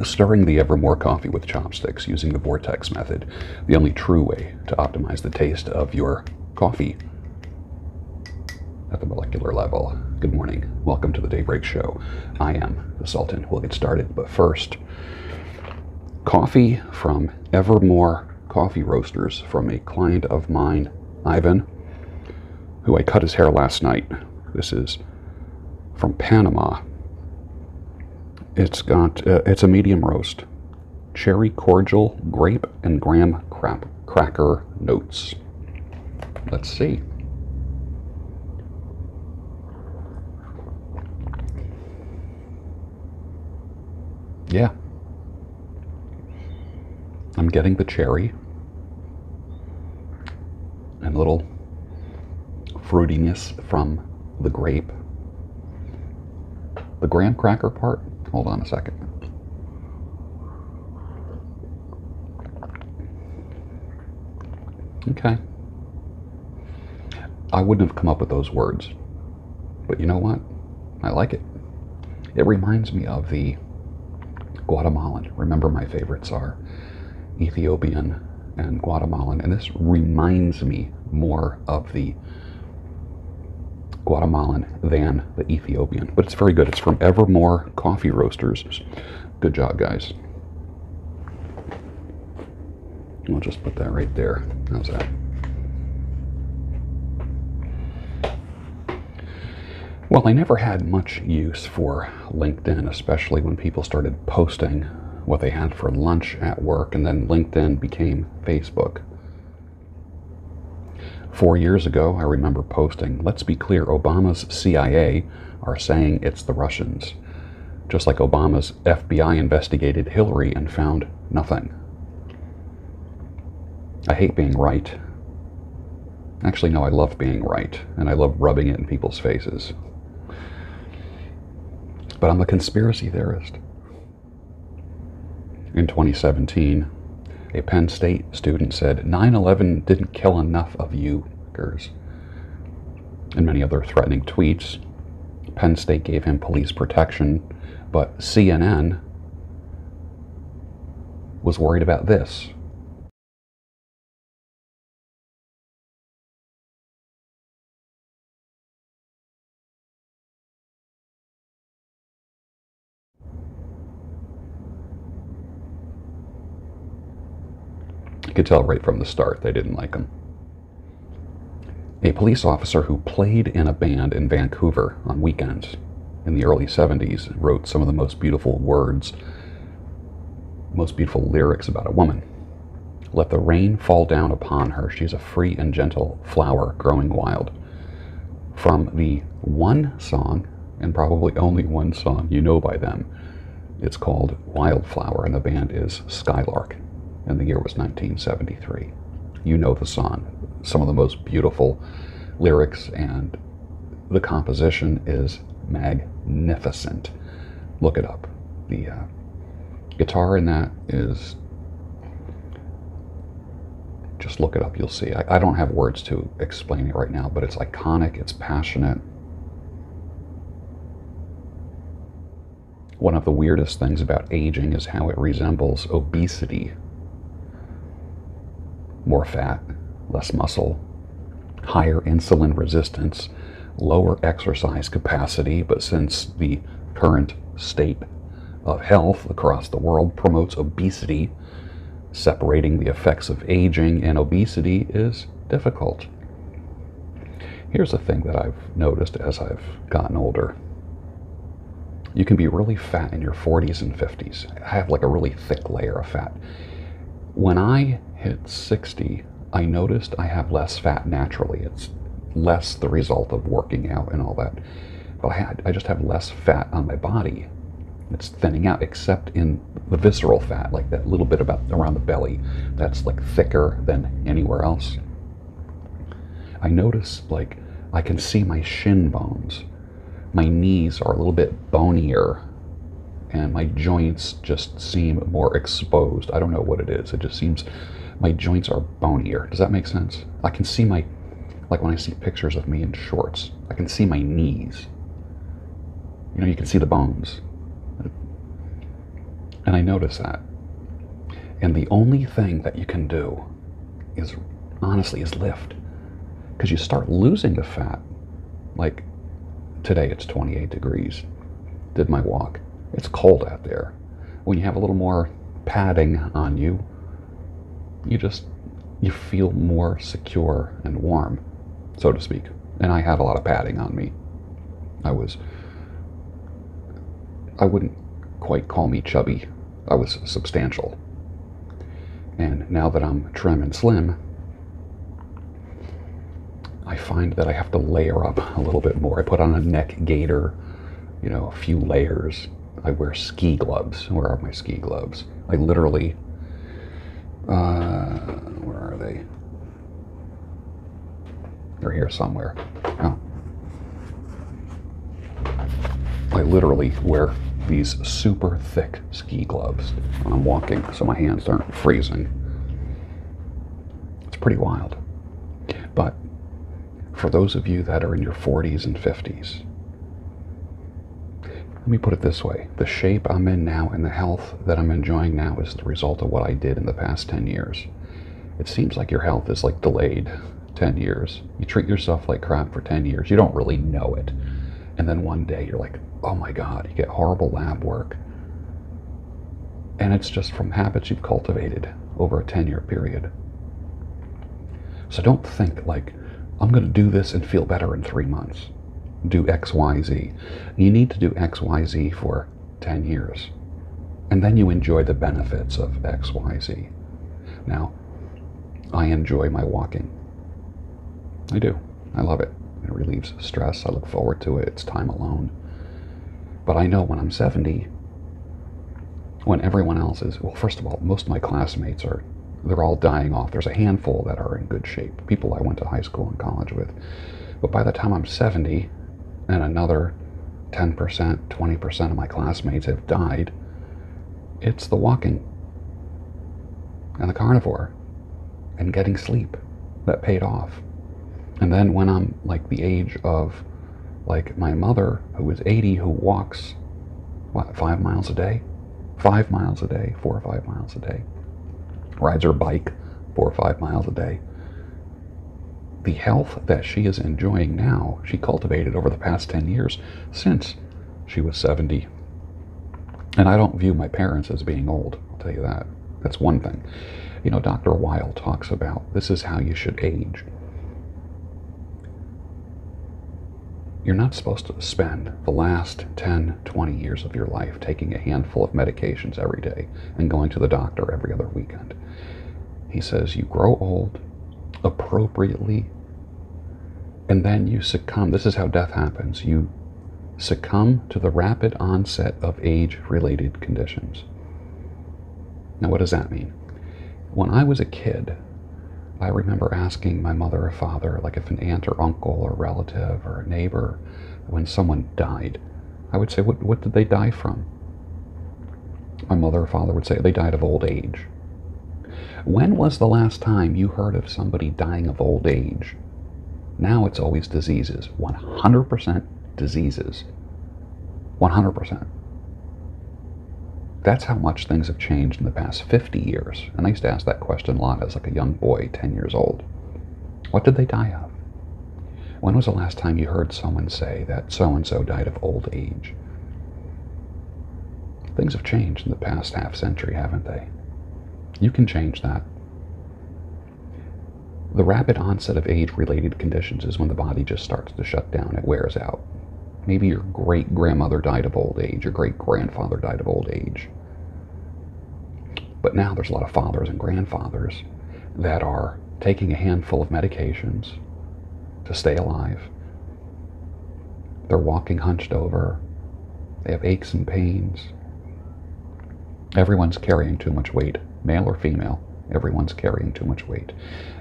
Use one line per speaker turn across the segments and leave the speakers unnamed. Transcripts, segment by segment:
stirring the Evermore coffee with chopsticks using the Vortex method, the only true way to optimize the taste of your coffee at the molecular level. Good morning. Welcome to the Daybreak Show. I am the Sultan. We'll get started, but first, coffee from Evermore Coffee Roasters from a client of mine, Ivan, who I cut his hair last night. This is from Panama. It's a medium roast, cherry cordial, grape, and graham cracker notes. Let's see. Yeah, I'm getting the cherry and a little fruitiness from the grape. The graham cracker part, hold on a second. Okay. I wouldn't have come up with those words, but you know what? I like it. It reminds me of the Guatemalan. Remember, my favorites are Ethiopian and Guatemalan, and this reminds me more of the Guatemalan than the Ethiopian, but it's very good. It's from Evermore Coffee Roasters. Good job, guys. I'll just put that right there. How's that? Well, I never had much use for LinkedIn, especially when people started posting what they had for lunch at work, and then LinkedIn became Facebook. 4 years ago, I remember posting, "Let's be clear, Obama's CIA are saying it's the Russians." Just like Obama's FBI investigated Hillary and found nothing. I hate being right. Actually, no, I love being right, and I love rubbing it in people's faces. But I'm a conspiracy theorist. In 2017, a Penn State student said 9/11 didn't kill enough of you fuckers. And many other threatening tweets. Penn State gave him police protection, but CNN was worried about this. You could tell right from the start they didn't like him. A police officer who played in a band in Vancouver on weekends in the early 70s wrote some of the most beautiful words, most beautiful lyrics about a woman. "Let the rain fall down upon her. She's a free and gentle flower growing wild." From the one song, and probably only one song you know by them, it's called Wildflower, and the band is Skylark. And the year was 1973. You know the song. Some of the most beautiful lyrics, and the composition is magnificent. Look it up. The guitar in that is, just look it up, you'll see. I don't have words to explain it right now, but it's iconic, it's passionate. One of the weirdest things about aging is how it resembles obesity. More fat, less muscle, higher insulin resistance, lower exercise capacity, but since the current state of health across the world promotes obesity, separating the effects of aging and obesity is difficult. Here's a thing that I've noticed as I've gotten older. You can be really fat in your 40s and 50s. I have like a really thick layer of fat. When I hit 60, I noticed I have less fat naturally. It's less the result of working out and all that. But I just have less fat on my body. It's thinning out, except in the visceral fat, like that little bit about around the belly. That's like thicker than anywhere else. I notice like I can see my shin bones. My knees are a little bit bonier, and my joints just seem more exposed. I don't know what it is. It just seems my joints are bonier. Does that make sense? I can see my, like when I see pictures of me in shorts, I can see my knees. You know, you can see the bones. And I notice that. And the only thing that you can do is, honestly, is lift. Because you start losing the fat. Like today it's 28 degrees. Did my walk. It's cold out there. When you have a little more padding on you, you feel more secure and warm, so to speak. And I had a lot of padding on me. I wouldn't quite call me chubby. I was substantial. And now that I'm trim and slim, I find that I have to layer up a little bit more. I put on a neck gaiter, a few layers. I wear ski gloves. Where are my ski gloves? I literally, where are they? They're here somewhere. Oh. I literally wear these super thick ski gloves when I'm walking so my hands aren't freezing. It's pretty wild. But for those of you that are in your 40s and 50s, let me put it this way. The shape I'm in now and the health that I'm enjoying now is the result of what I did in the past 10 years. It seems like your health is like delayed 10 years. You treat yourself like crap for 10 years. You don't really know it. And then one day you're like, oh my God, you get horrible lab work. And it's just from habits you've cultivated over a 10-year period. So don't think like, I'm going to do this and feel better in 3 months. Do X, Y, Z. You need to do X, Y, Z for 10 years. And then you enjoy the benefits of X, Y, Z. Now, I enjoy my walking. I do. I love it. It relieves stress. I look forward to it. It's time alone. But I know when I'm 70, when everyone else is, well, first of all, most of my classmates they're all dying off. There's a handful that are in good shape, people I went to high school and college with. But by the time I'm 70, and another 10%, 20% of my classmates have died, it's the walking and the carnivore and getting sleep that paid off. And then when I'm like the age of like my mother, who is 80, who walks, 5 miles a day? 5 miles a day, 4 or 5 miles a day. Rides her bike 4 or 5 miles a day. The health that she is enjoying now, she cultivated over the past 10 years since she was 70. And I don't view my parents as being old, I'll tell you that. That's one thing. Dr. Weil talks about this is how you should age. You're not supposed to spend the last 10, 20 years of your life taking a handful of medications every day and going to the doctor every other weekend. He says you grow old appropriately, and then you succumb. This is how death happens. You succumb to the rapid onset of age-related conditions. Now, what does that mean? When I was a kid, I remember asking my mother or father, like if an aunt or uncle or relative or a neighbor, when someone died, I would say, what did they die from? My mother or father would say, they died of old age. When was the last time you heard of somebody dying of old age? Now it's always diseases. 100% diseases. 100%. That's how much things have changed in the past 50 years. And I used to ask that question a lot as like a young boy, 10 years old. What did they die of? When was the last time you heard someone say that so-and-so died of old age? Things have changed in the past half century, haven't they? You can change that. The rapid onset of age-related conditions is when the body just starts to shut down. It wears out. Maybe your great-grandmother died of old age. Your great-grandfather died of old age. But now there's a lot of fathers and grandfathers that are taking a handful of medications to stay alive. They're walking hunched over. They have aches and pains. Everyone's carrying too much weight, male or female. Everyone's carrying too much weight.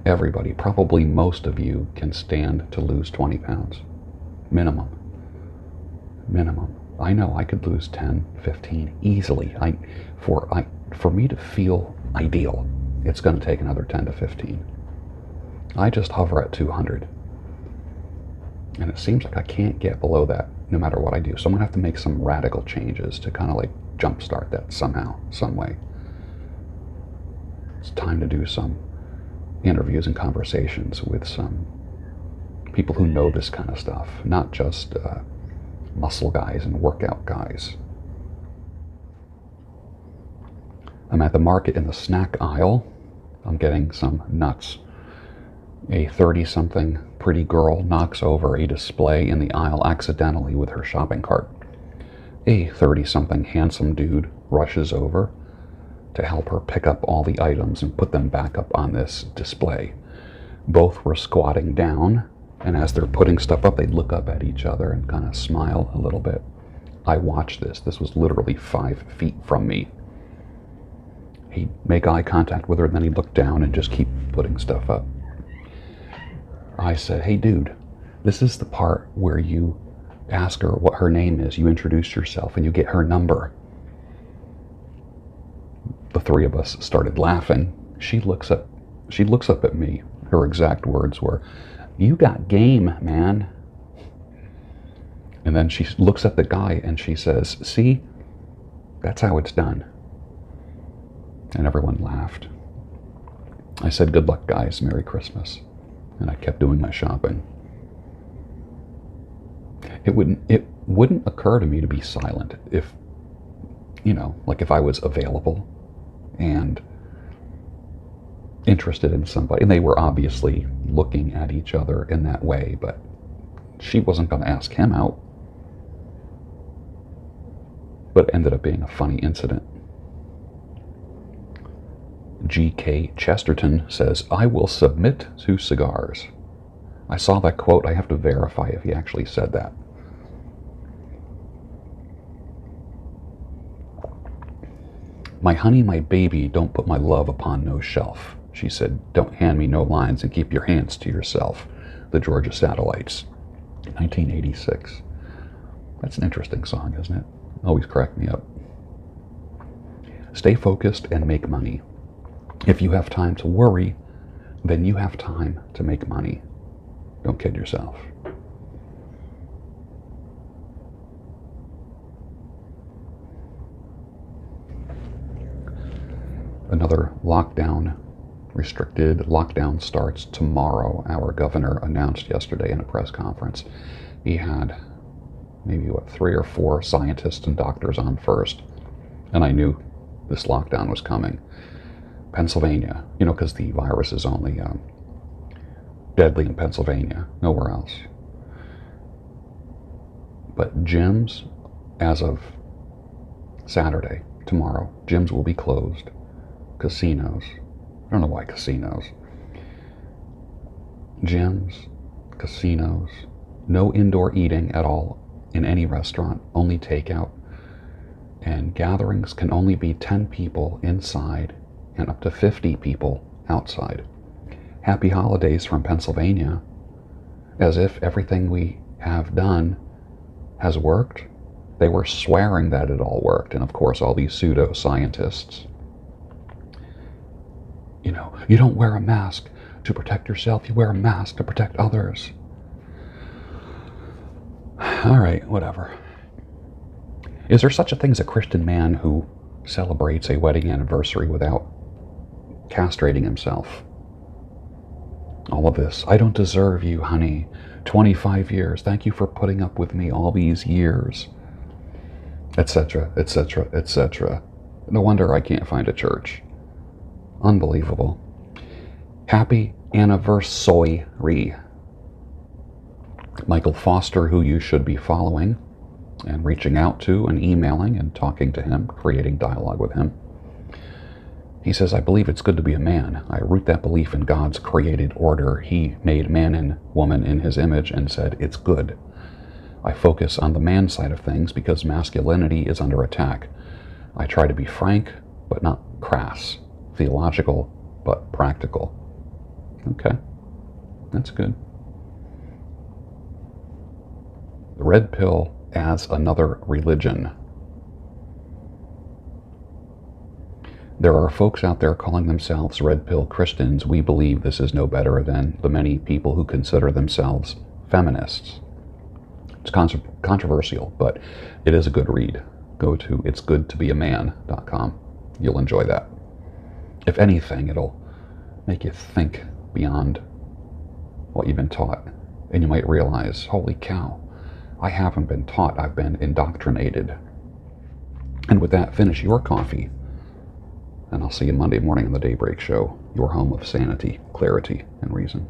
Everybody, probably most of you, can stand to lose 20 pounds. Minimum. I know I could lose 10, 15 easily. For me to feel ideal, it's going to take another 10 to 15. I just hover at 200. And it seems like I can't get below that no matter what I do. So I'm going to have to make some radical changes to kind of like jumpstart that somehow, some way. It's time to do some interviews and conversations with some people who know this kind of stuff, not just muscle guys and workout guys. I'm at the market in the snack aisle. I'm getting some nuts. A 30-something pretty girl knocks over a display in the aisle accidentally with her shopping cart. A 30-something handsome dude rushes over to help her pick up all the items and put them back up on this display. Both were squatting down, and as they're putting stuff up, they'd look up at each other and kind of smile a little bit. I watched this. This was literally 5 feet from me. He'd make eye contact with her, and then he'd look down and just keep putting stuff up. I said, "Hey, dude, this is the part where you ask her what her name is. You introduce yourself, and you get her number." The three of us started laughing. She looks up at me. Her exact words were, "You got game, man." And then she looks at the guy and she says, "See, that's how it's done." And everyone laughed. I said, "Good luck, guys. Merry Christmas." And I kept doing my shopping. It wouldn't occur to me to be silent if, like if I was available and interested in somebody, and they were obviously looking at each other in that way, but she wasn't going to ask him out. But it ended up being a funny incident. G.K. Chesterton says, "I will submit to cigars." I saw that quote. I have to verify if he actually said that. "My honey, my baby, don't put my love upon no shelf." She said, "Don't hand me no lines and keep your hands to yourself." The Georgia Satellites, 1986. That's an interesting song, isn't it? Always cracked me up. Stay focused and make money. If you have time to worry, then you have time to make money. Don't kid yourself. Another restricted lockdown starts tomorrow. Our governor announced yesterday in a press conference. He had maybe 3 or 4 scientists and doctors on first, and I knew this lockdown was coming. Pennsylvania, because the virus is only deadly in Pennsylvania, nowhere else. But gyms, as of Saturday, tomorrow, gyms will be closed. Casinos, I don't know why casinos. Gyms, casinos, no indoor eating at all in any restaurant, only takeout. And gatherings can only be 10 people inside and up to 50 people outside. Happy holidays from Pennsylvania, as if everything we have done has worked. They were swearing that it all worked, and of course all these pseudo-scientists. You don't wear a mask to protect yourself, you wear a mask to protect others. All right, whatever. Is there such a thing as a Christian man who celebrates a wedding anniversary without castrating himself? All of this, "I don't deserve you, honey. 25 years. Thank you for putting up with me all these years," etc., etc., etc. No wonder I can't find a church. Unbelievable. Happy anniversary. Michael Foster, who you should be following and reaching out to and emailing and talking to him, creating dialogue with him. He says, "I believe it's good to be a man. I root that belief in God's created order. He made man and woman in his image and said it's good. I focus on the man side of things because masculinity is under attack. I try to be frank, but not crass. Theological, but practical." Okay, that's good. The red pill as another religion. There are folks out there calling themselves red pill Christians. We believe this is no better than the many people who consider themselves feminists. It's controversial, but it is a good read. go to itsgoodtobeaman.com. You'll enjoy that. If anything, it'll make you think beyond what you've been taught. And you might realize, holy cow, I haven't been taught, I've been indoctrinated. And with that, finish your coffee. And I'll see you Monday morning on the Daybreak Show, your home of sanity, clarity, and reason.